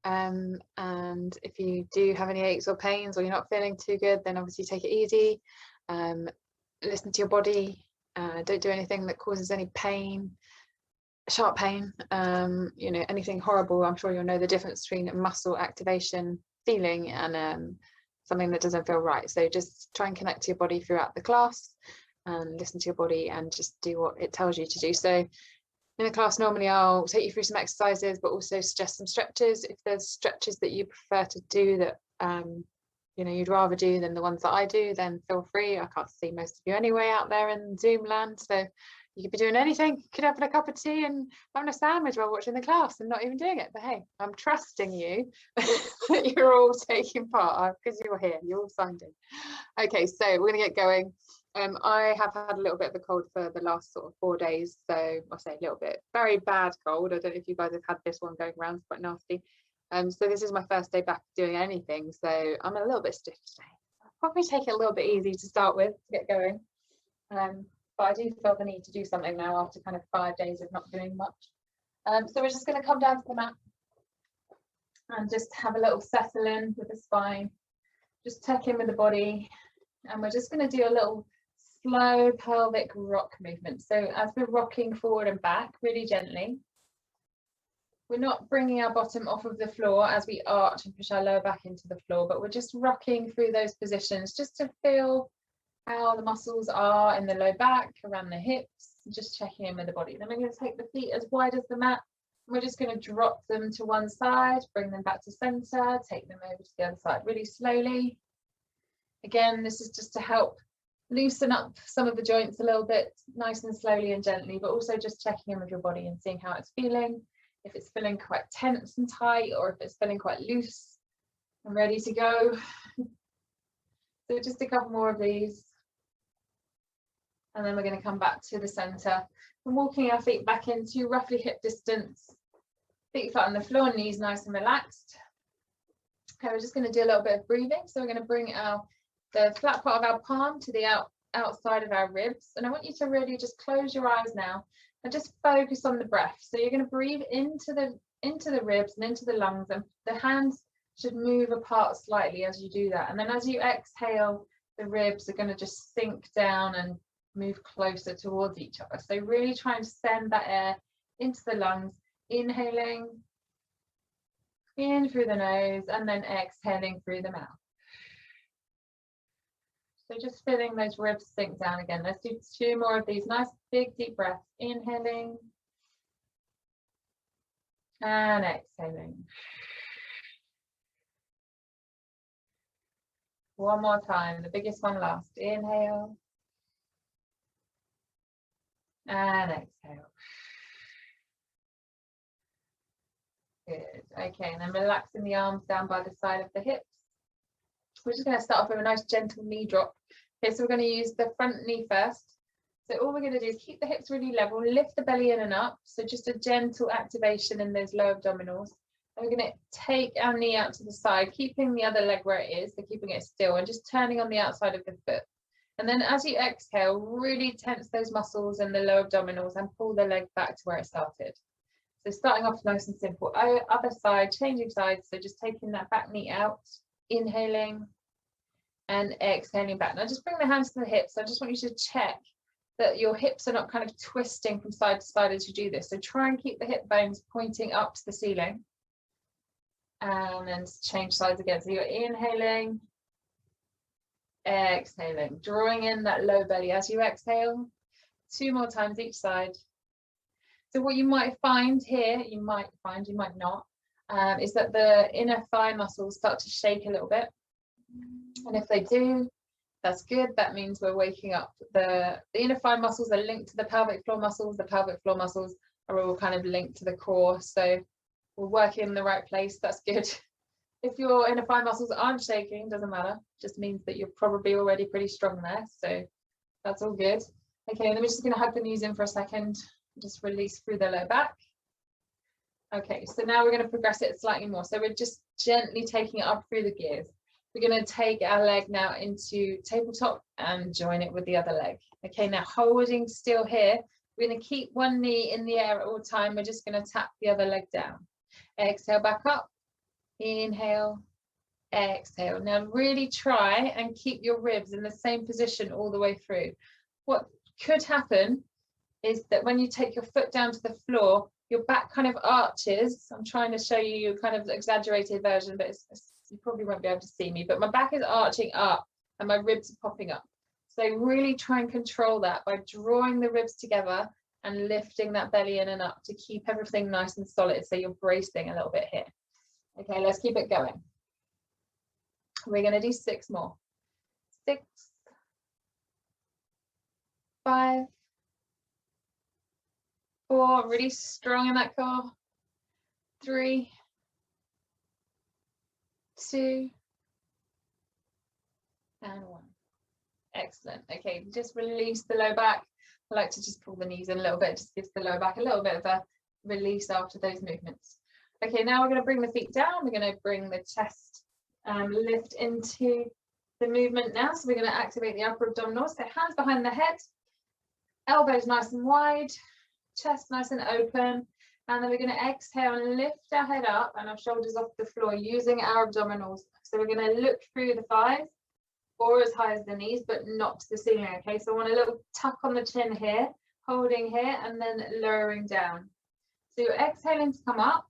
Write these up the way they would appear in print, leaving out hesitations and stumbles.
And if you do have any aches or pains, or you're not feeling too good, then obviously take it easy. Listen to your body. Don't do anything that causes any pain, sharp pain, you know, anything horrible. I'm sure you'll know the difference between a muscle activation feeling and something that doesn't feel right. So just try and connect to your body throughout the class and listen to your body and just do what it tells you to do. So in the class, normally I'll take you through some exercises, but also suggest some stretches. If there's stretches that you prefer to do that you know, you'd rather do than the ones that I do, then feel free. I can't see most of you anyway out there in Zoom land, so you could be doing anything. You could have a cup of tea and having a sandwich while watching the class and not even doing it. But hey, I'm trusting you that you're all taking part because you're here, you're all signed in. Okay, so we're going to get going. I have had a little bit of a cold for the last sort of 4 days. So I say a little bit, very bad cold. I don't know if you guys have had this one going around, it's quite nasty. So this is my first day back doing anything. So I'm a little bit stiff today. I'll probably take it a little bit easy to start with to get going. But I do feel the need to do something now after kind of 5 days of not doing much. So we're just going to come down to the mat and just have a little settle in with the spine. Just tuck in with the body. And we're just going to do a little slow pelvic rock movement. So as we're rocking forward and back really gently, we're not bringing our bottom off of the floor as we arch and push our lower back into the floor, but we're just rocking through those positions just to feel how the muscles are in the low back, around the hips, just checking in with the body. Then we're going to take the feet as wide as the mat. We're just going to drop them to one side, bring them back to center, take them over to the other side really slowly. Again, this is just to help loosen up some of the joints a little bit, nice and slowly and gently, but also just checking in with your body and seeing how it's feeling. If it's feeling quite tense and tight, or if it's feeling quite loose and ready to go. So just a couple more of these. And then we're going to come back to the center and walking our feet back into roughly hip distance. Feet flat on the floor, knees nice and relaxed. Okay, we're just going to do a little bit of breathing. So we're going to bring the flat part of our palm to the outside of our ribs. And I want you to really just close your eyes now and just focus on the breath. So you're going to breathe into the ribs and into the lungs, and the hands should move apart slightly as you do that. And then as you exhale, the ribs are going to just sink down and move closer towards each other. So really try and send that air into the lungs, inhaling in through the nose and then exhaling through the mouth. So just feeling those ribs sink down again. Let's do 2 more of these nice big deep breaths. Inhaling and exhaling. One more time, the biggest one last. Inhale and exhale. Good. Okay, and then relaxing the arms down by the side of the hips. We're just going to start off with a nice gentle knee drop. Okay, so we're going to use the front knee first. So all we're going to do is keep the hips really level, lift the belly in and up. So just a gentle activation in those low abdominals. And we're going to take our knee out to the side, keeping the other leg where it is, so keeping it still and just turning on the outside of the foot. And then as you exhale, really tense those muscles in the low abdominals and pull the leg back to where it started. So starting off nice and simple. Other side, changing sides. So just taking that back knee out, inhaling and exhaling back. Now just bring the hands to the hips. I just want you to check that your hips are not kind of twisting from side to side as you do this. So try and keep the hip bones pointing up to the ceiling. And then change sides again. So you're inhaling, exhaling, drawing in that low belly as you exhale. 2 more times each side. So what you might find here, you might not, is that the inner thigh muscles start to shake a little bit. And if they do, that's good. That means we're waking up. The inner thigh muscles are linked to the pelvic floor muscles. The pelvic floor muscles are all kind of linked to the core. So we're working in the right place. That's good. If your inner thigh muscles aren't shaking, doesn't matter. Just means that you're probably already pretty strong there. So that's all good. Okay, then we're just going to hug the knees in for a second. Just release through the low back. Okay, so now we're going to progress it slightly more. So we're just gently taking it up through the gears. We're going to take our leg now into tabletop and join it with the other leg. Okay, now holding still here, we're going to keep one knee in the air at all time. We're just going to tap the other leg down. Exhale back up. Inhale, exhale. Now really try and keep your ribs in the same position all the way through. What could happen is that when you take your foot down to the floor, your back kind of arches. I'm trying to show you a kind of exaggerated version, but you probably won't be able to see me, but my back is arching up and my ribs are popping up. So really try and control that by drawing the ribs together and lifting that belly in and up to keep everything nice and solid. So you're bracing a little bit here. Okay, let's keep it going. We're going to do 6 more. 6, 5, 4, really strong in that core. 3, 2, and 1. Excellent. Okay, just release the low back. I like to just pull the knees in a little bit, just gives the lower back a little bit of a release after those movements. Okay, now we're going to bring the feet down. We're going to bring the chest lift into the movement now. So we're going to activate the upper abdominals. So hands behind the head, elbows nice and wide, chest nice and open. And then we're going to exhale and lift our head up and our shoulders off the floor using our abdominals. So we're going to look through the thighs or as high as the knees, but not to the ceiling. Okay, so I want a little tuck on the chin here, holding here, and then lowering down. So you're exhaling to come up.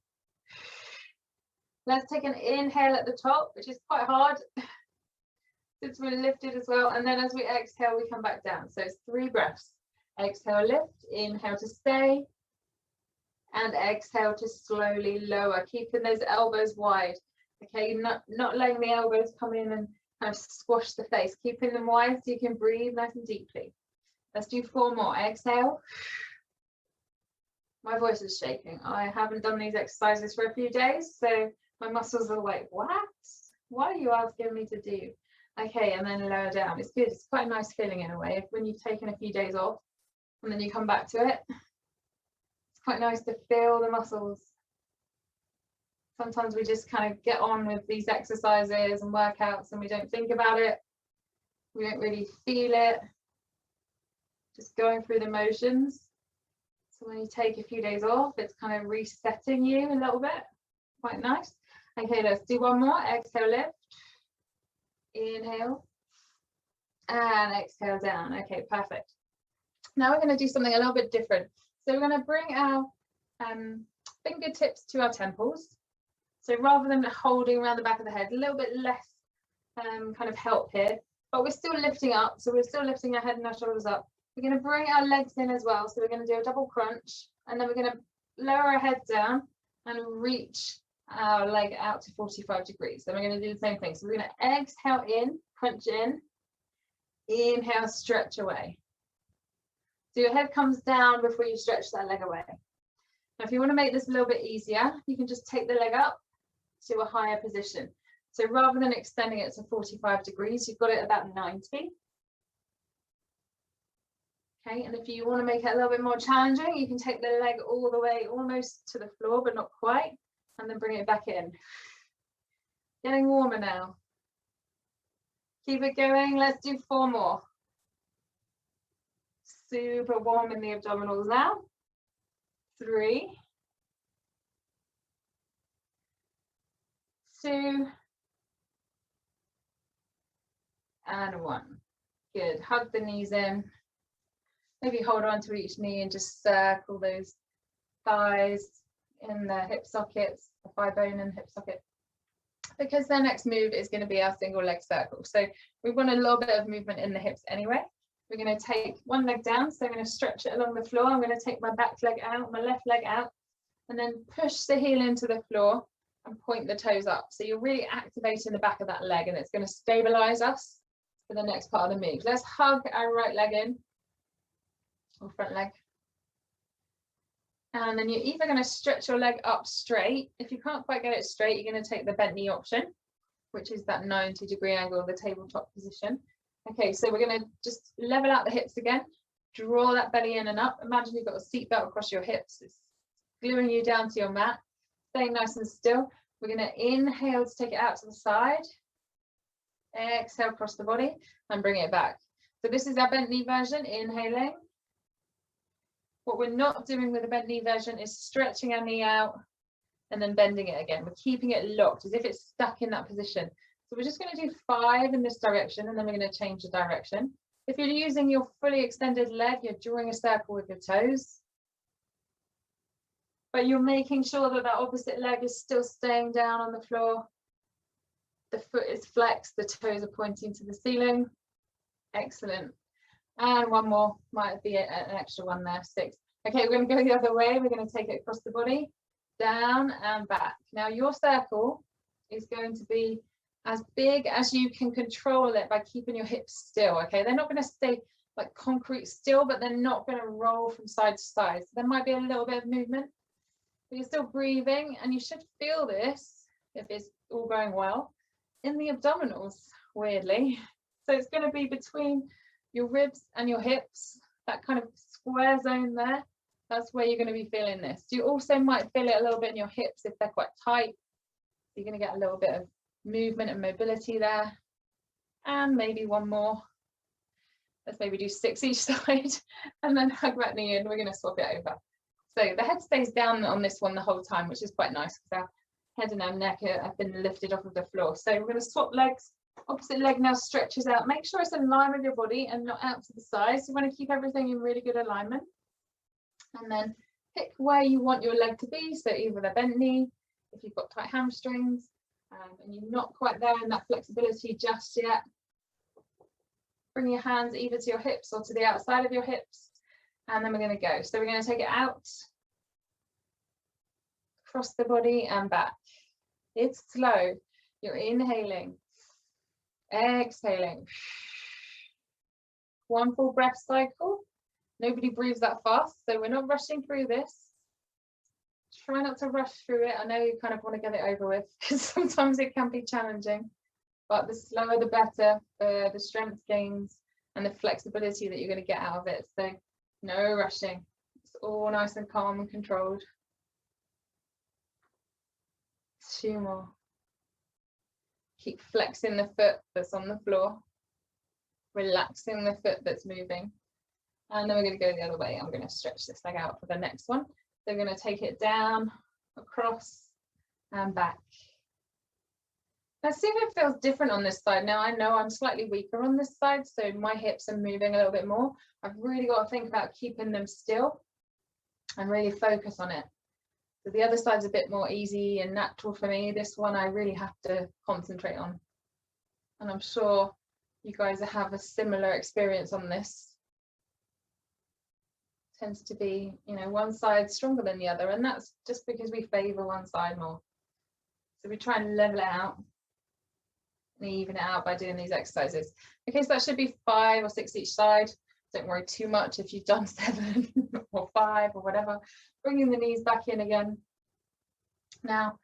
Let's take an inhale at the top, which is quite hard since we're lifted as well. And then as we exhale, we come back down. So it's 3 breaths. Exhale, lift, inhale to stay, and exhale to slowly lower, keeping those elbows wide. Okay, not letting the elbows come in and kind of squash the face, keeping them wide so you can breathe nice and deeply. Let's do 4 more. Exhale. My voice is shaking. I haven't done these exercises for a few days, so my muscles are like, what? What are you asking me to do? Okay, and then lower down. It's good. It's quite a nice feeling in a way. If when you've taken a few days off and then you come back to it, it's quite nice to feel the muscles. Sometimes we just kind of get on with these exercises and workouts and we don't think about it. We don't really feel it. Just going through the motions. So when you take a few days off, it's kind of resetting you a little bit. Quite nice. Okay, let's do 1 more. Exhale, lift. Inhale. And exhale down. Okay, perfect. Now we're going to do something a little bit different. So we're going to bring our fingertips to our temples. So rather than holding around the back of the head, a little bit less kind of help here, but we're still lifting up. So we're still lifting our head and our shoulders up. We're going to bring our legs in as well. So we're going to do a double crunch, and then we're going to lower our head down and reach our leg out to 45 degrees. Then we're going to do the same thing. So we're going to exhale in, crunch in, inhale, stretch away. So your head comes down before you stretch that leg away. Now, if you want to make this a little bit easier, you can just take the leg up to a higher position. So rather than extending it to 45 degrees, you've got it about 90. Okay, and if you want to make it a little bit more challenging, you can take the leg all the way almost to the floor, but not quite, and then bring it back in. Getting warmer now. Keep it going. Let's do 4 more. Super warm in the abdominals now. 3, 2, and 1. Good. Hug the knees in. Maybe hold on to each knee and just circle those thighs in the hip sockets, the thigh bone and hip socket. Because the next move is going to be our single leg circle. So we want a little bit of movement in the hips anyway. We're going to take one leg down, so I'm going to stretch it along the floor. I'm going to take my back leg out, my left leg out, and then push the heel into the floor and point the toes up. So you're really activating the back of that leg, and it's going to stabilize us for the next part of the move. Let's hug our right leg in, or front leg. And then you're either going to stretch your leg up straight. If you can't quite get it straight, you're going to take the bent knee option, which is that 90-degree angle, the tabletop position. Okay, so we're going to just level out the hips again, draw that belly in and up. Imagine you've got a seat belt across your hips. It's gluing you down to your mat. Staying nice and still. We're going to inhale to take it out to the side. Exhale across the body and bring it back. So this is our bent knee version, inhaling. What we're not doing with the bent knee version is stretching our knee out and then bending it again. We're keeping it locked as if it's stuck in that position. So we're just going to do 5 in this direction, and then we're going to change the direction. If you're using your fully extended leg, you're drawing a circle with your toes, but you're making sure that that opposite leg is still staying down on the floor. The foot is flexed, the toes are pointing to the ceiling. Excellent. And one more, might be an extra one there, 6. Okay, we're going to go the other way. We're going to take it across the body, down and back. Now your circle is going to be as big as you can control it by keeping your hips still. Okay, they're not going to stay like concrete still, but they're not going to roll from side to side. So there might be a little bit of movement, but you're still breathing, and you should feel this, if it's all going well, in the abdominals, weirdly. So it's going to be between your ribs and your hips, that kind of square zone there. That's where you're going to be feeling this. You also might feel it a little bit in your hips if they're quite tight. You're going to get a little bit of movement and mobility there. And maybe one more. Let's maybe do 6 each side, and then hug that knee in. We're going to swap it over. So the head stays down on this one the whole time, which is quite nice because our head and our neck have been lifted off of the floor. So we're going to swap legs. Opposite leg now stretches out. Make sure it's in line with your body and not out to the side. So you want to keep everything in really good alignment. And then pick where you want your leg to be. So either the bent knee, if you've got tight hamstrings, and you're not quite there in that flexibility just yet. Bring your hands either to your hips or to the outside of your hips. And then we're going to go. So we're going to take it out, across the body and back. It's slow. You're inhaling, exhaling. 1 full breath cycle. Nobody breathes that fast, so we're not rushing through this. Try not to rush through it. I know you kind of want to get it over with because sometimes it can be challenging, but the slower the better for the strength gains and the flexibility that you're going to get out of it. So no rushing. It's all nice and calm and controlled. 2 more. Keep flexing the foot that's on the floor, relaxing the foot that's moving. And then we're going to go the other way. I'm going to stretch this leg out for the next one. So we're going to take it down, across and back. Let's see if it feels different on this side. Now I know I'm slightly weaker on this side, so my hips are moving a little bit more. I've really got to think about keeping them still and really focus on it. So the other side's a bit more easy and natural for me. This one I really have to concentrate on. And I'm sure you guys have a similar experience on this. Tends to be, you know, one side stronger than the other, and that's just because we favor one side more. So we try and level it out and even it out by doing these exercises. Okay, so that should be 5 or 6 each side. Don't worry too much if you've done 7 or 5 or whatever. Bringing the knees back in again. Now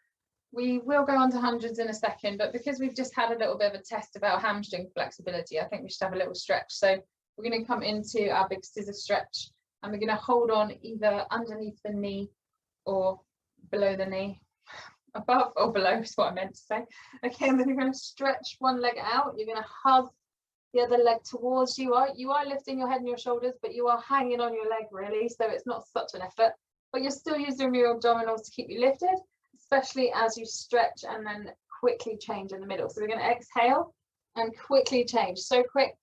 we will go on to hundreds in a second, but because we've just had a little bit of a test about hamstring flexibility, I think we should have a little stretch. So we're going to come into our big scissor stretch. And we're going to hold on either underneath the knee or below the knee. Above or below is what I meant to say. Okay, and then you're going to stretch one leg out. You're going to hug the other leg towards you. You are lifting your head and your shoulders, but you are hanging on your leg really, so it's not such an effort. But you're still using your abdominals to keep you lifted, especially as you stretch and then quickly change in the middle. So we're going to exhale and quickly change. So quick,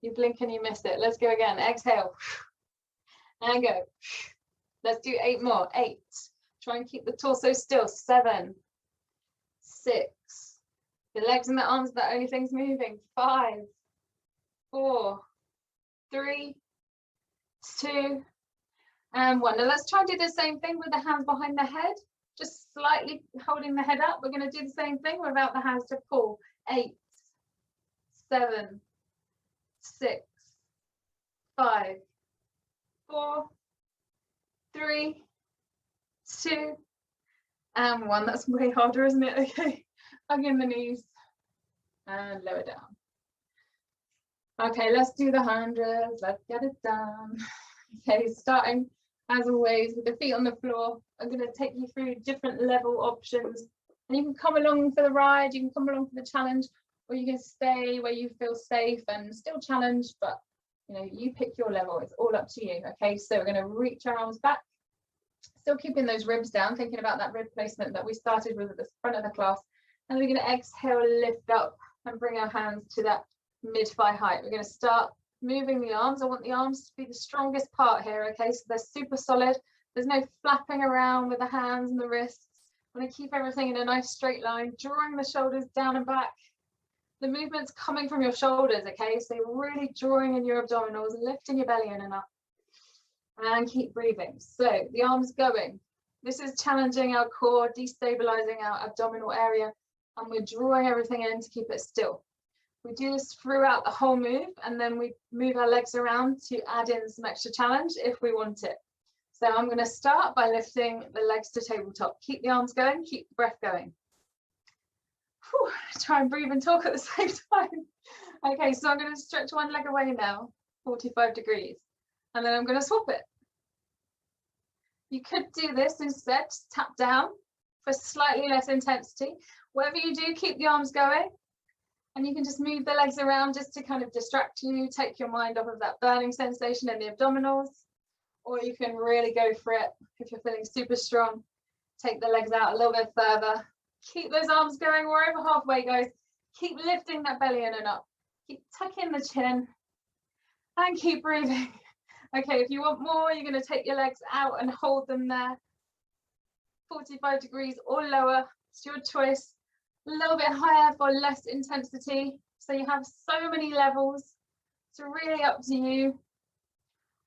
you blink and you miss it. Let's go again. Exhale. And go. Let's do 8 more. 8. Try and keep the torso still. 7, 6. The legs and the arms are the only things moving. 5, 4, 3, 2, and 1. Now let's try and do the same thing with the hands behind the head. Just slightly holding the head up. We're going to do the same thing without the hands to pull. 8, 7, 6, 5, 4, 3, 2, and 1. That's way harder, isn't it? Okay, hug in the knees and lower down. Okay, let's do the hundreds. Let's get it done. Okay, starting as always with the feet on the floor. I'm going to take you through different level options, and you can come along for the ride, you can come along for the challenge, or you can stay where you feel safe and still challenged, but you know, you pick your level. It's all up to you. Okay, so we're going to reach our arms back, Still keeping those ribs down, thinking about that rib placement that we started with at the front of the class. And we're going to exhale, lift up and bring our hands to that mid-thigh height. We're going to start moving the arms. I want the arms to be the strongest part here, okay? So they're super solid. There's no flapping around with the hands and the wrists. I'm going to keep everything in a nice straight line, drawing the shoulders down and back. The movement's coming from your shoulders, okay? So you're really drawing in your abdominals, lifting your belly in and up. And keep breathing. So the arms going. This is challenging our core, destabilizing our abdominal area, and we're drawing everything in to keep it still. We do this throughout the whole move, and then we move our legs around to add in some extra challenge if we want it. So I'm going to start by lifting the legs to tabletop. Keep the arms going, keep the breath going. Whew, try and breathe and talk at the same time. Okay, so I'm going to stretch one leg away now, 45 degrees, and then I'm going to swap it. You could do this instead, just tap down for slightly less intensity. Whatever you do, keep the arms going, and you can just move the legs around just to kind of distract you, take your mind off of that burning sensation in the abdominals, or you can really go for it if you're feeling super strong. Take the legs out a little bit further. Keep those arms going. We're over halfway, guys. Keep lifting that belly in and up. Keep tucking the chin and keep breathing. Okay, if you want more, you're going to take your legs out and hold them there. 45 degrees or lower, it's your choice. A little bit higher for less intensity. So you have so many levels. It's really up to you.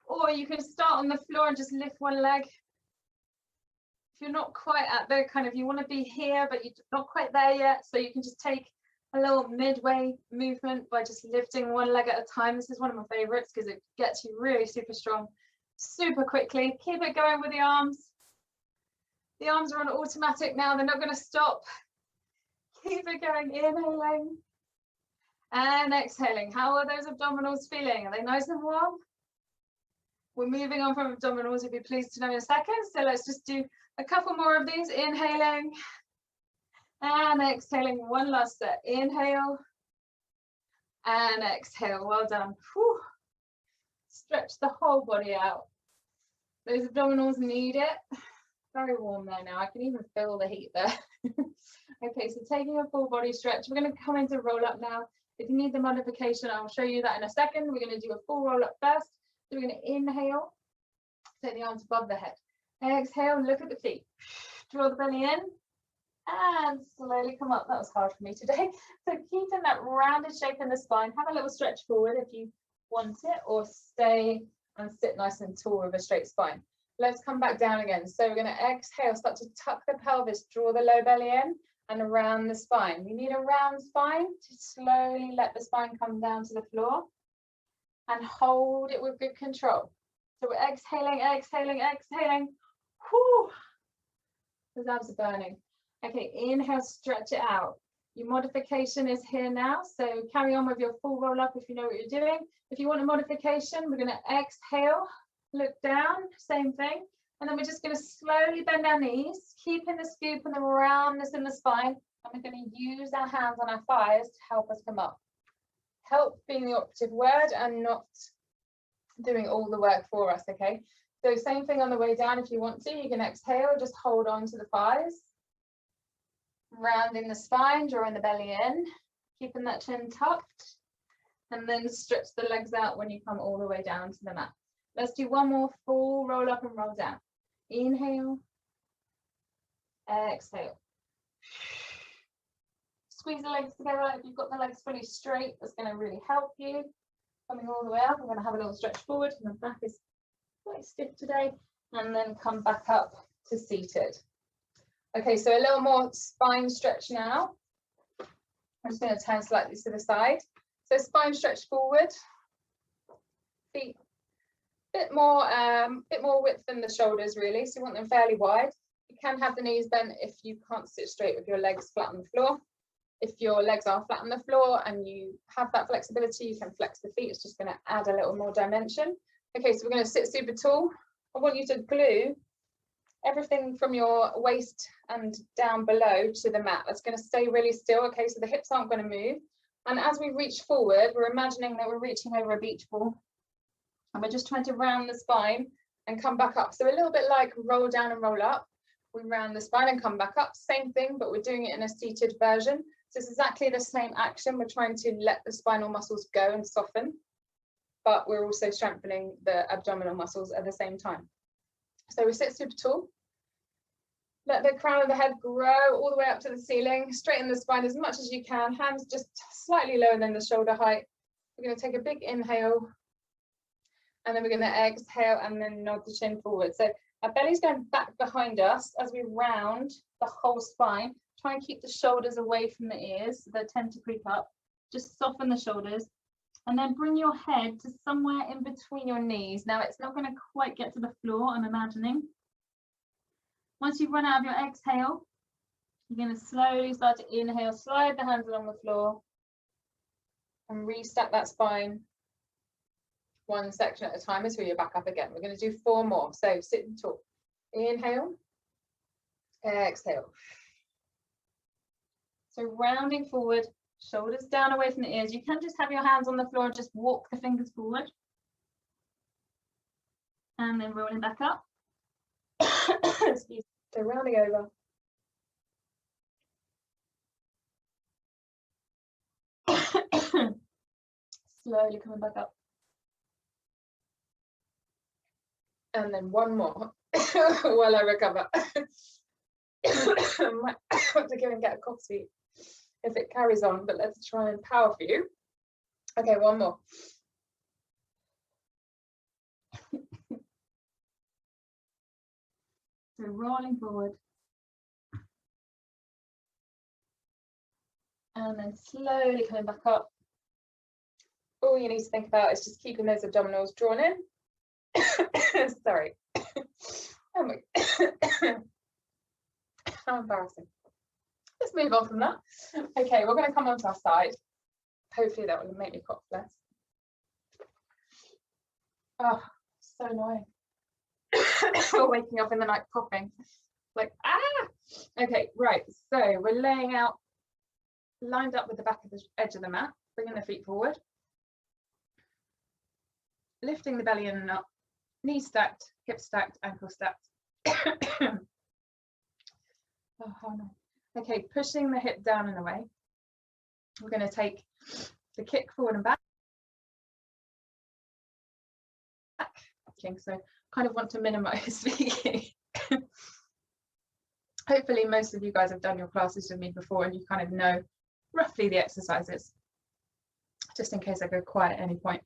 Or you can start on the floor and just lift one leg. If you're not quite at the kind of, you want to be here, but you're not quite there yet. So you can just take a little midway movement by just lifting one leg at a time. This is one of my favorites because it gets you really super strong, super quickly. Keep it going with the arms. The arms are on automatic now. They're not going to stop. Keep it going, inhaling and exhaling. How are those abdominals feeling? Are they nice and warm? We're moving on from abdominals, you'll be pleased to know in a second. So let's just do a couple more of these. Inhaling and exhaling. One last set. Inhale and exhale. Well done. Whew. Stretch the whole body out. Those abdominals need it. Very warm there now. I can even feel the heat there. Okay, so taking a full body stretch. We're going to come into roll up now. If you need the modification, I'll show you that in a second. We're going to do a full roll up first. So we're going to inhale, take the arms above the head. Exhale, look at the feet. Draw the belly in and slowly come up. That was hard for me today. So keeping that rounded shape in the spine. Have a little stretch forward if you want it, or stay and sit nice and tall with a straight spine. Let's come back down again. So we're going to exhale, start to tuck the pelvis, draw the low belly in and around the spine. You need a round spine to slowly let the spine come down to the floor and hold it with good control. So we're exhaling, exhaling, exhaling. Whew. Those abs are burning. Okay, inhale, stretch it out. Your modification is here now. So carry on with your full roll up if you know what you're doing. If you want a modification, we're going to exhale, look down, same thing. And then we're just going to slowly bend our knees, keeping the scoop and the roundness in the spine. And we're going to use our hands on our thighs to help us come up. Help being the operative word and not doing all the work for us, okay? So same thing on the way down. If you want to, you can exhale, just hold on to the thighs. Rounding the spine, drawing the belly in, keeping that chin tucked, and then stretch the legs out when you come all the way down to the mat. Let's do one more full roll up and roll down. Inhale, exhale. Squeeze the legs together. If you've got the legs fully straight, that's going to really help you. Coming all the way up, we're going to have a little stretch forward, and the back is quite stiff today, and then come back up to seated. Okay, so a little more spine stretch now. I'm just going to turn slightly to the side. So spine stretch forward, feet bit more width than the shoulders really, so you want them fairly wide. You can have the knees bent if you can't sit straight with your legs flat on the floor. If your legs are flat on the floor and you have that flexibility, you can flex the feet. It's just going to add a little more dimension. Okay, so we're going to sit super tall. I want you to glue everything from your waist and down below to the mat. That's going to stay really still. Okay, so the hips aren't going to move. And as we reach forward, we're imagining that we're reaching over a beach ball. And we're just trying to round the spine and come back up. So a little bit like roll down and roll up. We round the spine and come back up. Same thing, but we're doing it in a seated version. So it's exactly the same action. We're trying to let the spinal muscles go and soften, but we're also strengthening the abdominal muscles at the same time. So we sit super tall. Let the crown of the head grow all the way up to the ceiling. Straighten the spine as much as you can. Hands just slightly lower than the shoulder height. We're going to take a big inhale. And then we're going to exhale and then nod the chin forward. So our belly's going back behind us as we round the whole spine. Try and keep the shoulders away from the ears. So they tend to creep up. Just soften the shoulders. And then bring your head to somewhere in between your knees. Now it's not going to quite get to the floor, I'm imagining. Once you run out of your exhale, you're going to slowly start to inhale, slide the hands along the floor, and restack that spine one section at a time until you're back up again. We're going to do 4 more. So sitting tall. Inhale, exhale. So rounding forward, shoulders down away from the ears. You can just have your hands on the floor and just walk the fingers forward. And then rolling back up. Excuse me. So rounding over. Slowly coming back up. And then 1 more while I recover. I might have to go and get a coffee if it carries on, but let's try and power for you. Okay, 1 more. So rolling forward. And then slowly coming back up. All you need to think about is just keeping those abdominals drawn in. Sorry. Oh my. How embarrassing. Let's move on from that. Okay, we're going to come onto our side. Hopefully that will make me cough less. Oh, so annoying. Waking up in the night coughing. Like, ah! Okay, right. So we're laying out, lined up with the back of the edge of the mat, bringing the feet forward. Lifting the belly in and up. Knees stacked, hips stacked, ankles stacked. Oh, how nice. Okay, pushing the hip down and away. We're going to take the kick forward and back. So kind of want to minimize speaking. Hopefully most of you guys have done your classes with me before and you kind of know roughly the exercises, just in case I go quiet at any point.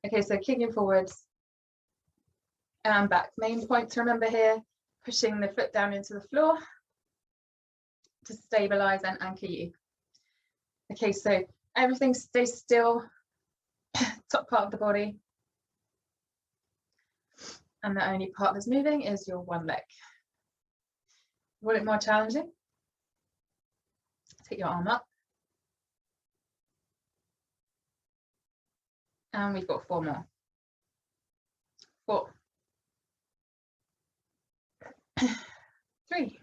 Okay, so kicking forwards and back. Main point to remember here, pushing the foot down into the floor to stabilize and anchor you. Okay, so everything stays still, top part of the body. And the only part that's moving is your one leg. Want it more challenging? Take your arm up. And we've got 4 more. 4. 3.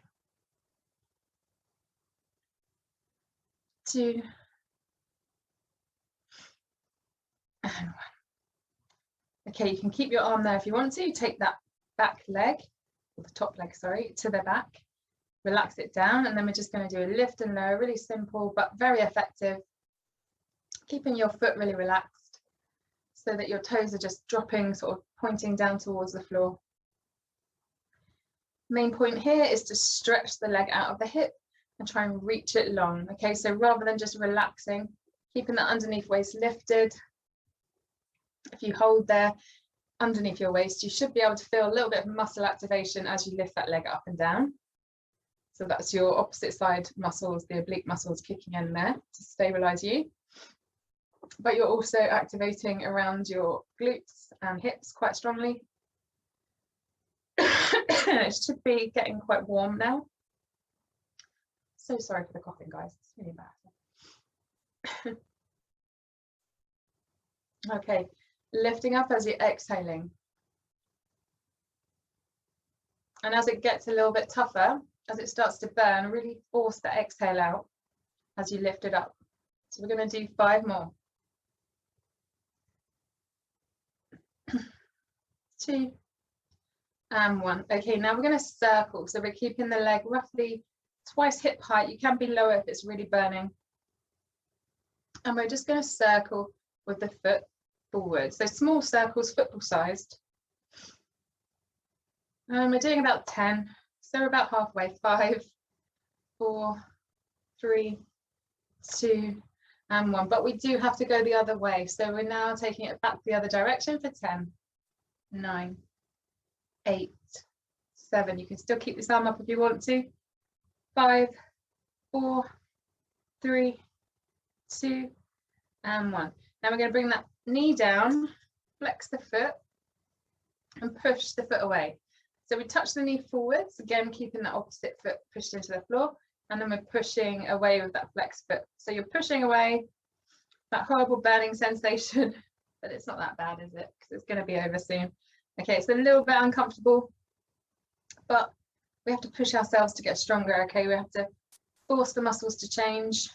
2. And 1. Okay, you can keep your arm there if you want to. Take that back leg, or the top leg, sorry, to the back. Relax it down, and then we're just going to do a lift and lower, really simple but very effective. Keeping your foot really relaxed so that your toes are just dropping, sort of pointing down towards the floor. Main point here is to stretch the leg out of the hip and try and reach it long. Okay, so rather than just relaxing, keeping the underneath waist lifted. If you hold there underneath your waist, you should be able to feel a little bit of muscle activation as you lift that leg up and down. So that's your opposite side muscles, the oblique muscles kicking in there to stabilize you. But you're also activating around your glutes and hips quite strongly. It should be getting quite warm now. So sorry for the coughing, guys. It's really embarrassing. Okay, lifting up as you're exhaling. And as it gets a little bit tougher, as it starts to burn, really force the exhale out as you lift it up. So we're going to do 5 more. 2. And 1. Okay, now we're going to circle. So we're keeping the leg roughly twice hip height. You can be lower if it's really burning. And we're just going to circle with the foot forward. So small circles, football sized. And we're doing about 10. So we're about halfway. 5, 4, 3, 2, and 1. But we do have to go the other way. So we're now taking it back the other direction for 10, 9, 8, 7. You can still keep this arm up if you want to. 5, 4, 3, 2, and 1. Now we're going to bring that knee down, flex the foot, and push the foot away. So we touch the knee forwards, again keeping that opposite foot pushed into the floor, and then we're pushing away with that flexed foot. So you're pushing away that horrible burning sensation, but it's not that bad, is it? Because it's going to be over soon. Okay, it's a little bit uncomfortable, but we have to push ourselves to get stronger. Okay, we have to force the muscles to change.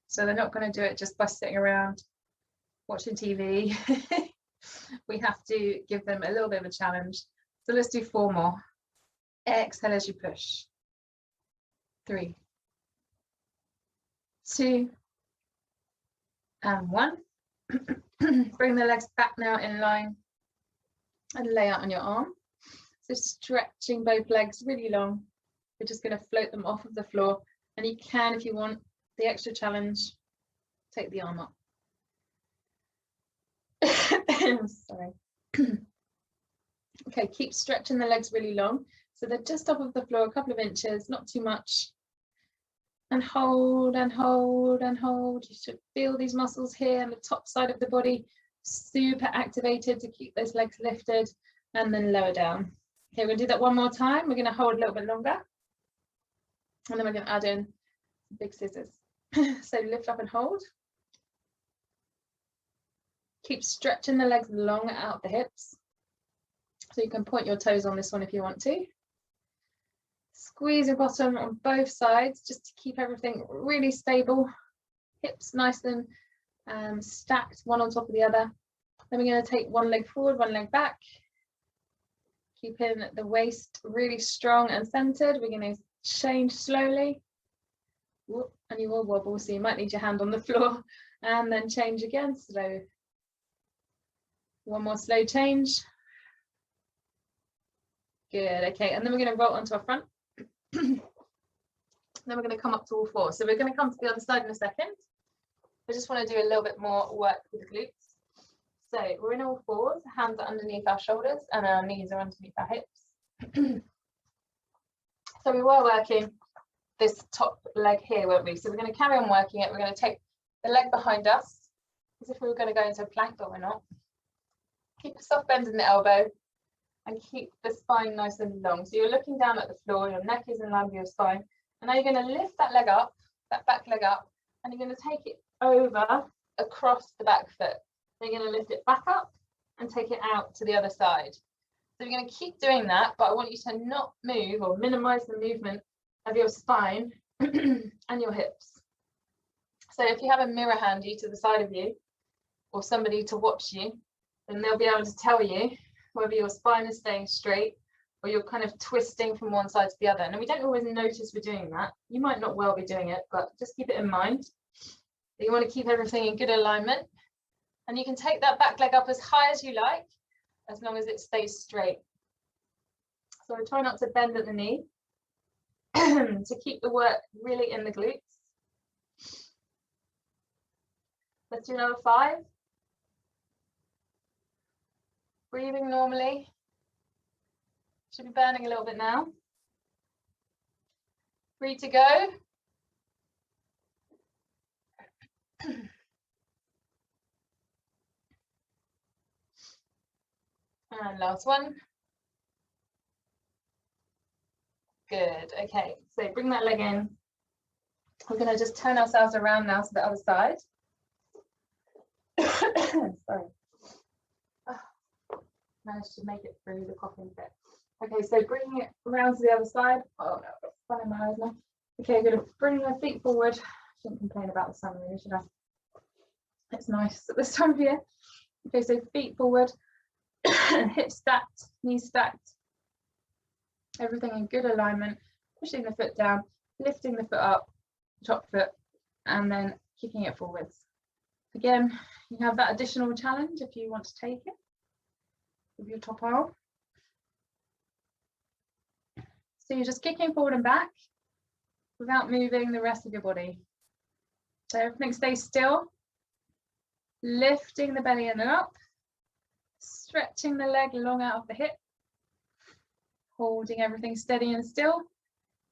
So they're not going to do it just by sitting around watching TV. We have to give them a little bit of a challenge. So let's do 4 more. Exhale as you push. 3, 2, and 1. Bring the legs back now in line and lay out on your arm. So stretching both legs really long. We're just going to float them off of the floor. And you can, if you want the extra challenge, take the arm up. Sorry. Okay, keep stretching the legs really long. So they're just off of the floor, a couple of inches, not too much. And hold and hold and hold. You should feel these muscles here on the top side of the body, super activated to keep those legs lifted, and then lower down. Okay, we're going to do that one more time. We're going to hold a little bit longer. And then we're going to add in big scissors. So lift up and hold. Keep stretching the legs long out the hips. So you can point your toes on this one if you want to. Squeeze your bottom on both sides just to keep everything really stable. Hips nice and stacked, one on top of the other. Then we're going to take one leg forward, one leg back. Keeping the waist really strong and centered. We're going to change slowly. Whoop, and you will wobble, so you might need your hand on the floor. And then change again, slow. One more slow change. Good, okay, and then we're going to roll onto our front. Then we're going to come up to all 4. So we're going to come to the other side in a second. I just want to do a little bit more work with the glutes. So we're in all 4s, hands are underneath our shoulders and our knees are underneath our hips. So we were working this top leg here, weren't we? So we're going to carry on working it. We're going to take the leg behind us as if we were going to go into a plank, but we're not. Keep a soft bend in the elbow and keep the spine nice and long. So you're looking down at the floor, your neck is in line with your spine. And now you're going to lift that leg up, that back leg up, and you're going to take it over across the back foot. Then you're going to lift it back up and take it out to the other side. So you're going to keep doing that, but I want you to not move or minimize the movement of your spine and your hips. So if you have a mirror handy to the side of you or somebody to watch you, then they'll be able to tell you whether your spine is staying straight or you're kind of twisting from one side to the other. And we don't always notice we're doing that. You might not well be doing it, but just keep it in mind. You want to keep everything in good alignment. And you can take that back leg up as high as you like, as long as it stays straight. So try not to bend at the knee to keep the work really in the glutes. Let's do another 5. Breathing normally. Should be burning a little bit now. 3 to go. And last one. Good, okay, so bring that leg in. We're going to just turn ourselves around now to the other side. Sorry. Oh, managed to make it through the coughing bit. Okay, so bring it around to the other side. Oh no, I've got fun in my eyes now. Okay, I'm going to bring my feet forward. Shouldn't complain about the sun really, should I? It's nice at this time of year. Okay, so feet forward, hips stacked, knees stacked. Everything in good alignment, pushing the foot down, lifting the foot up, top foot, and then kicking it forwards. Again, you have that additional challenge if you want to take it with your top arm. So you're just kicking forward and back without moving the rest of your body. So everything stays still, lifting the belly in and up, stretching the leg long out of the hip, holding everything steady and still,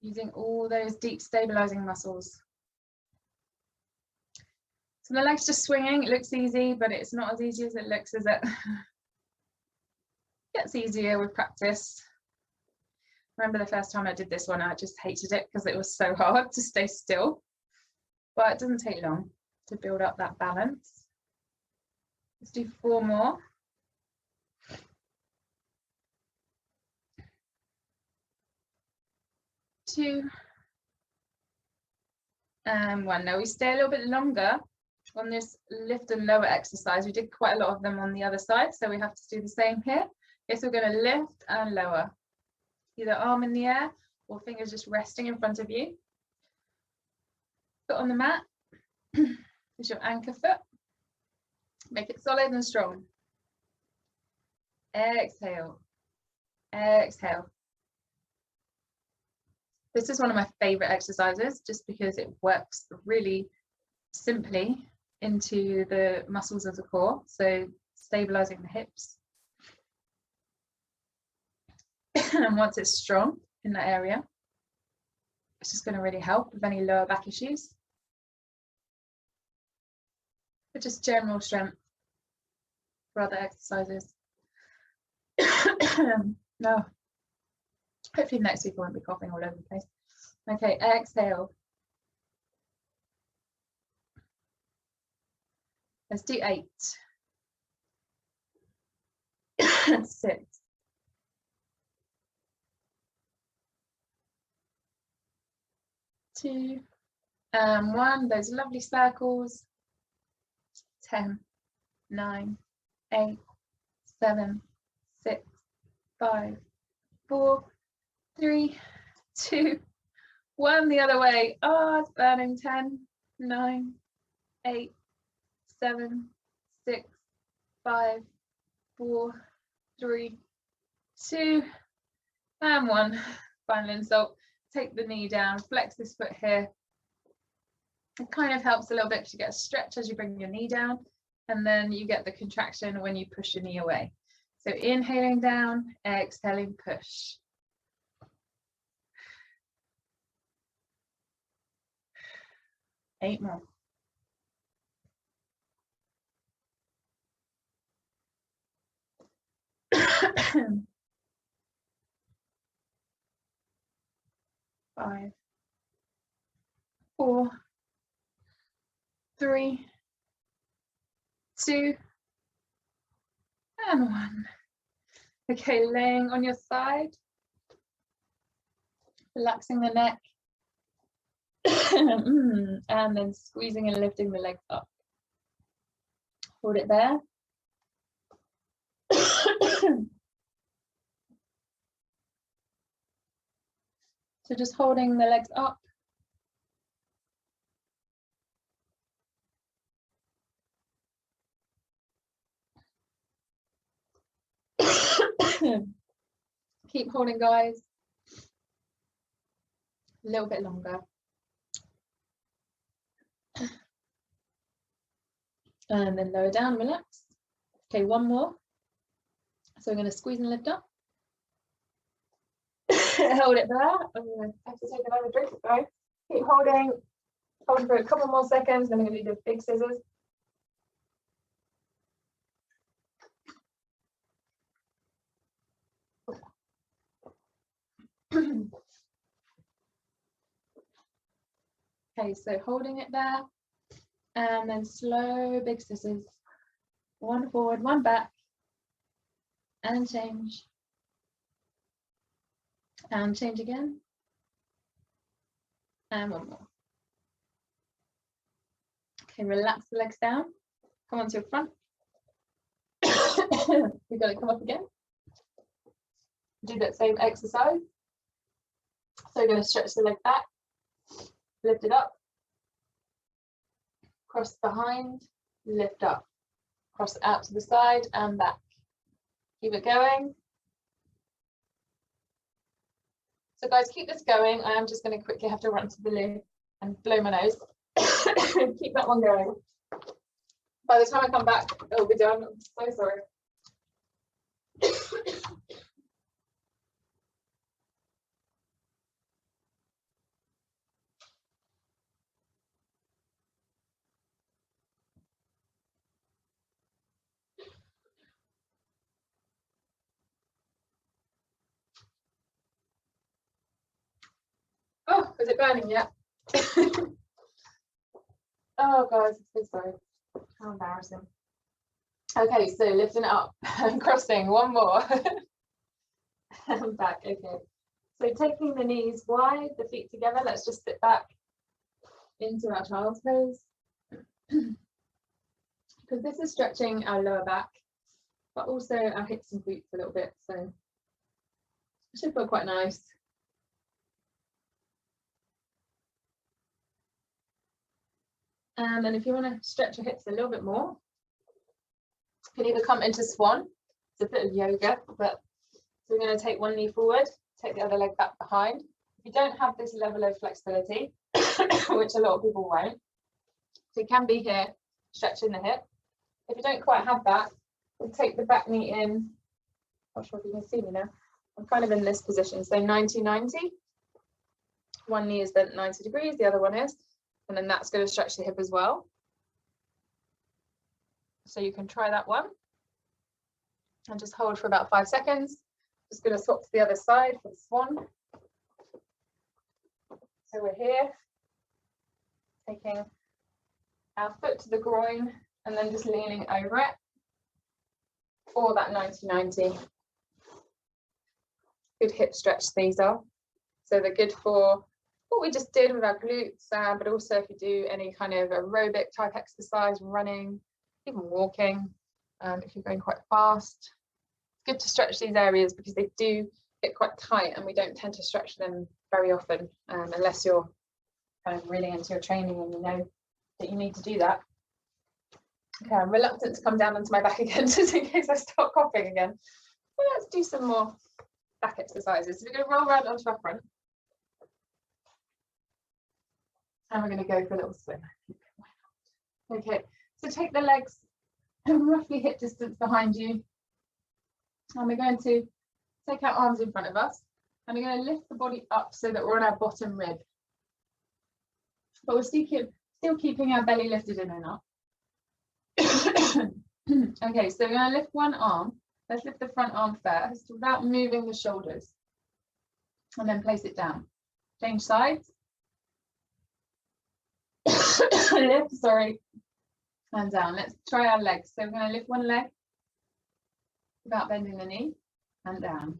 using all those deep stabilizing muscles. So the leg's just swinging. It looks easy, but it's not as easy as it looks, is it? Gets easier with practice. Remember the first time I did this one, I just hated it because it was so hard to stay still. But it doesn't take long to build up that balance. Let's do 4 more. 2 and 1. Now we stay a little bit longer on this lift and lower exercise. We did quite a lot of them on the other side, so we have to do the same here. Yes, we're going to lift and lower, either arm in the air or fingers just resting in front of you. Foot on the mat is your anchor foot. Make it solid and strong. Exhale, exhale. This is one of my favorite exercises just because it works really simply into the muscles of the core, so stabilizing the hips. And once it's strong in that area, it's just going to really help with any lower back issues. But just general strength for other exercises. No. Hopefully next week I won't be coughing all over the place. Okay, exhale. Let's do 8. 6. 2 and 1. Those lovely circles. 10, 9, 8, 7, 6, 5, 4, 3, 2, 1. The other way. Oh, it's burning. 10, 9, 8, 7, 6, 5, 4, 3, 2, and 1. Final insult. Take the knee down, flex this foot here. It kind of helps a little bit because you get a stretch as you bring your knee down, and then you get the contraction when you push your knee away. So inhaling down, exhaling, push. Eight more. Five, 4, 3, 2, and 1. Okay, laying on your side, relaxing the neck, and then squeezing and lifting the legs up. Hold it there. So just holding the legs up. Keep holding, guys. A little bit longer. And then lower down, relax. Okay, 1 more. So we're going to squeeze and lift up. Hold it there. I'm going to have to take another drink, guys. Keep holding for a couple more seconds, then I'm going to do the big scissors. Okay, so holding it there, and then slow big scissors. 1 forward, 1 back, and change. And change again. And 1 more. Okay, relax the legs down. Come onto your front. We've got to come up again. Do that same exercise. So we're going to stretch the leg back, lift it up, cross behind, lift up, cross out to the side and back. Keep it going. So guys, keep this going. I am just going to quickly have to run to the loo and blow my nose. Keep that one going. By the time I come back, it'll be done. I'm so sorry. Oh, is it burning yet? Oh, guys, I'm so sorry. How embarrassing. Okay, so lifting it up and crossing, one more. And back, okay. So taking the knees wide, the feet together, let's just sit back into our child's pose. Because this is stretching our lower back, but also our hips and glutes a little bit, so it should feel quite nice. And then if you want to stretch your hips a little bit more, you can either come into swan. It's a bit of yoga, but so we're going to take one knee forward, take the other leg back behind. If you don't have this level of flexibility, which a lot of people won't, so you can be here, stretching the hip. If you don't quite have that, we'll take the back knee in. Not sure if you can see me now. I'm kind of in this position, so 90-90. One knee is bent 90 degrees, the other one is. And then that's going to stretch the hip as well. So you can try that one. And just hold for about 5 seconds. Just going to swap to the other side for the swan. So we're here, taking our foot to the groin and then just leaning over it. Or that 90-90. Good hip stretch these are. So they're good for what we just did with our glutes, but also if you do any kind of aerobic type exercise, running, even walking, if you're going quite fast. It's good to stretch these areas because they do get quite tight and we don't tend to stretch them very often unless you're kind of really into your training and you know that you need to do that. Okay, I'm reluctant to come down onto my back again just in case I start coughing again. But let's do some more back exercises. So we're going to roll around onto our front. And we're going to go for a little swim. Okay, so take the legs roughly hip distance behind you. And we're going to take our arms in front of us. And we're going to lift the body up so that we're on our bottom rib. But we're still keeping our belly lifted in and up. Okay, so we're going to lift one arm. Let's lift the front arm first without moving the shoulders. And then place it down. Change sides. Lift, sorry, and down. Let's try our legs. So we're going to lift one leg without bending the knee and down.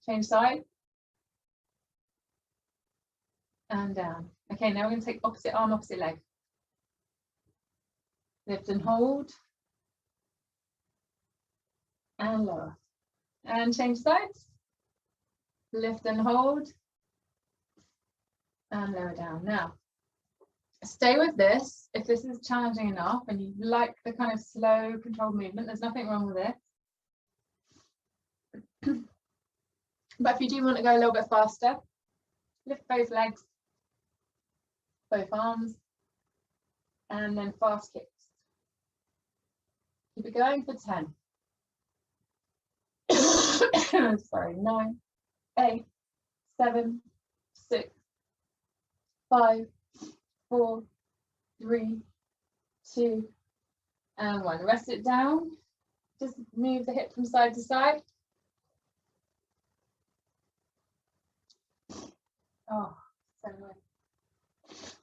Change side and down. Okay, now we're going to take opposite arm, opposite leg. Lift and hold and lower. And change sides. Lift and hold and lower down. Now, stay with this if this is challenging enough and you like the kind of slow controlled movement. There's nothing wrong with it. But if you do want to go a little bit faster, lift both legs, both arms, and then fast kicks. Keep it going for 10. Sorry, 9, 8, 7, 6, 5, 4, 3, 2, and 1. Rest it down. Just move the hip from side to side. Oh, so nice.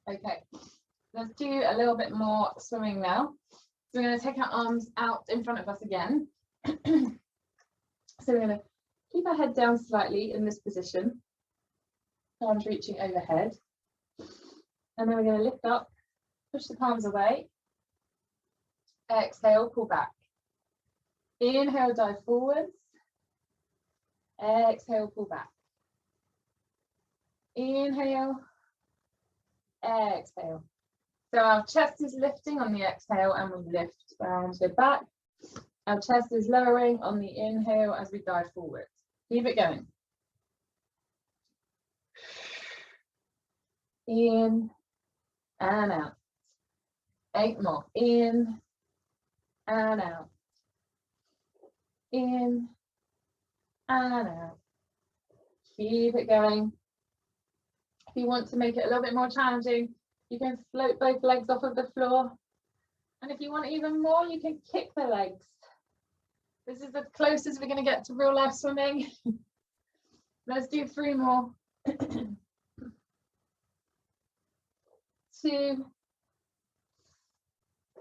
Okay, let's do a little bit more swimming now. So we're going to take our arms out in front of us again. So we're going to keep our head down slightly in this position. Arms reaching overhead. And then we're going to lift up, push the palms away. Exhale, pull back. Inhale, dive forwards. Exhale, pull back. Inhale, exhale. So our chest is lifting on the exhale and we lift round to back. Our chest is lowering on the inhale as we dive forward. Keep it going. In and out. 8 more. In and out. In and out. Keep it going. If you want to make it a little bit more challenging, you can float both legs off of the floor. And if you want even more, you can kick the legs. This is the closest we're going to get to real life swimming. Let's do 3 more. 2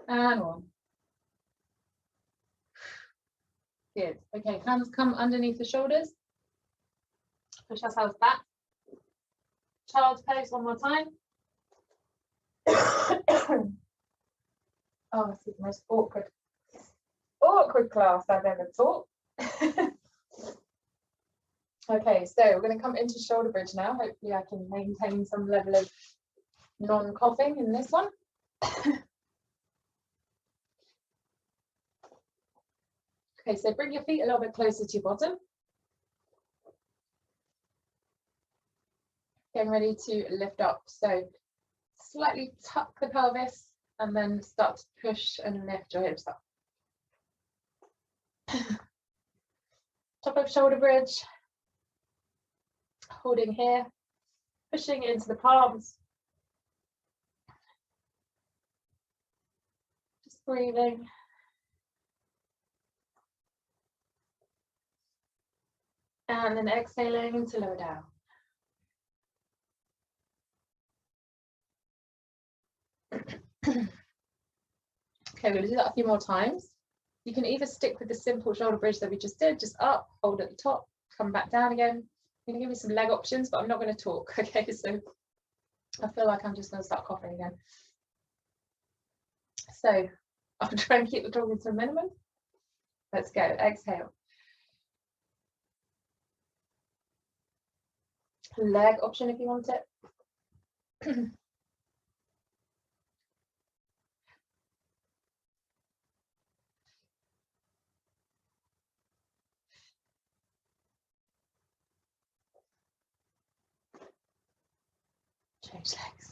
and 1. Good. Okay, hands come underneath the shoulders. Push ourselves back. Child's pose one more time. Oh, this is the most awkward class I've ever taught. Okay, so we're going to come into shoulder bridge now. Hopefully I can maintain some level of non-coughing in this one. Okay, so bring your feet a little bit closer to your bottom. Getting ready to lift up. So slightly tuck the pelvis and then start to push and lift your hips up. Top of shoulder bridge. Holding here. Pushing into the palms. Just breathing. And then exhaling to lower down. Okay, we're going to do that a few more times. You can either stick with the simple shoulder bridge that we just did, just up, hold at the top, come back down again. I'm going to give you some leg options, but I'm not going to talk. Okay, so I feel like I'm just going to start coughing again. So I'll try and keep the talking to a minimum. Let's go. Exhale. Leg option if you want it. Change legs.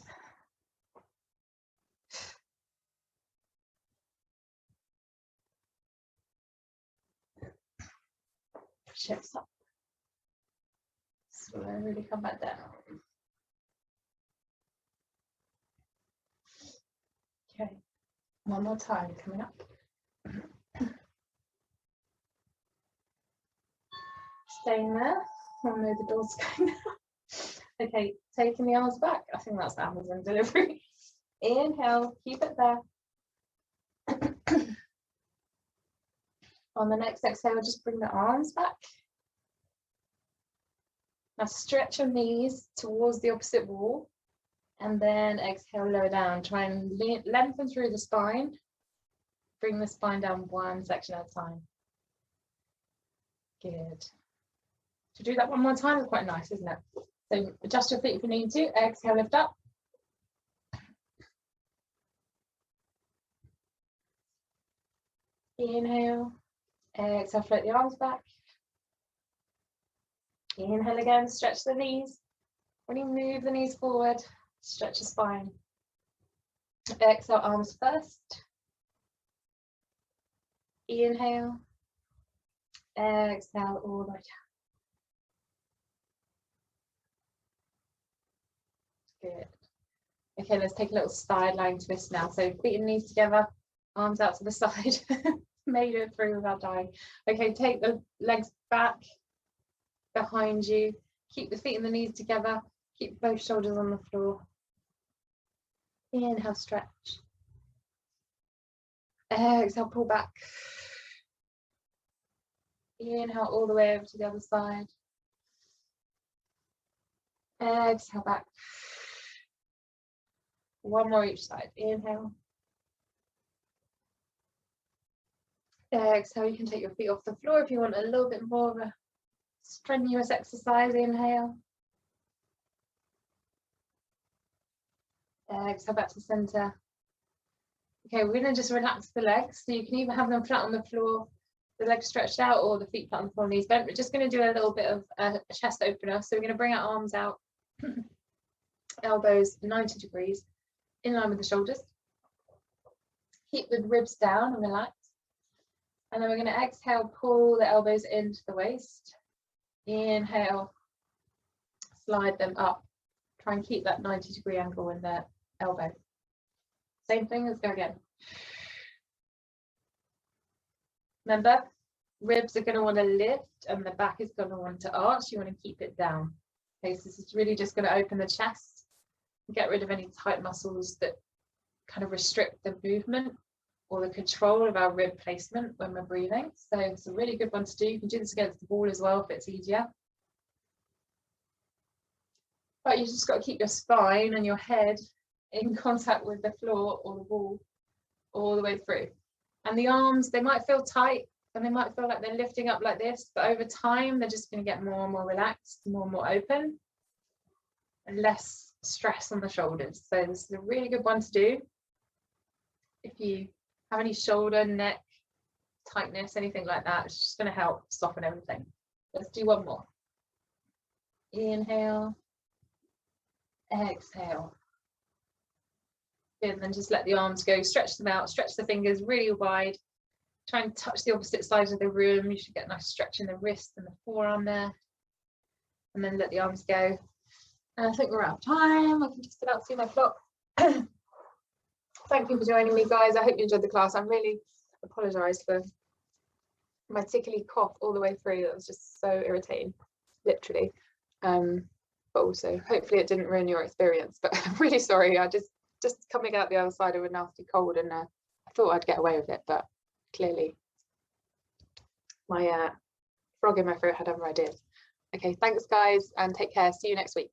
Push hips up. Slowly come back down. Okay, one more time coming up. Staying there. I know the door's going now. Okay, taking the arms back. I think that's the Amazon delivery. Inhale, keep it there. On the next exhale, just bring the arms back. Now stretch your knees towards the opposite wall. And then exhale, lower down. Try and lengthen through the spine. Bring the spine down one section at a time. Good. To do that one more time is quite nice, isn't it? So adjust your feet if you need to. Exhale, lift up. Inhale. Exhale, float the arms back. Inhale again, stretch the knees. When you move the knees forward, stretch the spine. Exhale, arms first. Inhale. Exhale, all the way down. Good. Okay, let's take a little sideline twist now. So feet and knees together, arms out to the side. Made it through without dying. Okay, take the legs back behind you. Keep the feet and the knees together. Keep both shoulders on the floor. Inhale, stretch. Exhale, pull back. Inhale all the way over to the other side. Exhale back. One more each side. Inhale. Exhale, you can take your feet off the floor if you want a little bit more of a strenuous exercise. Inhale. Exhale back to center. Okay, we're going to just relax the legs. So you can either have them flat on the floor, the legs stretched out, or the feet flat on the floor, knees bent. We're just going to do a little bit of a chest opener. So we're going to bring our arms out, elbows 90 degrees, in line with the shoulders. Keep the ribs down and relax. And then we're going to exhale, pull the elbows into the waist. Inhale, slide them up. Try and keep that 90-degree angle in the elbow. Same thing, let's go again. Remember, ribs are going to want to lift and the back is going to want to arch. You want to keep it down. Okay, so this is really just going to open the chest, get rid of any tight muscles that kind of restrict the movement or the control of our rib placement when we're breathing. So it's a really good one to do. You can do this against the wall as well if it's easier. But you just got to keep your spine and your head in contact with the floor or the wall all the way through. And the arms, they might feel tight and they might feel like they're lifting up like this, but over time they're just going to get more and more relaxed, more and more open, and less stress on the shoulders. So this is a really good one to do if you have any shoulder, neck tightness, anything like that. It's just going to help soften everything. Let's do one more. Inhale, exhale. Good, and then just let the arms go, stretch them out, stretch the fingers really wide. Try and touch the opposite side of the room. You should get a nice stretch in the wrist and the forearm there. And then let the arms go. And I think we're out of time. I can just about see my clock. Thank you for joining me, guys. I hope you enjoyed the class. I really apologise for my tickly cough all the way through. That was just so irritating, literally. But also, hopefully it didn't ruin your experience. But I'm really sorry. I just coming out the other side of a nasty cold, and I thought I'd get away with it, but clearly my frog in my throat had other ideas. Okay, thanks guys, and take care. See you next week.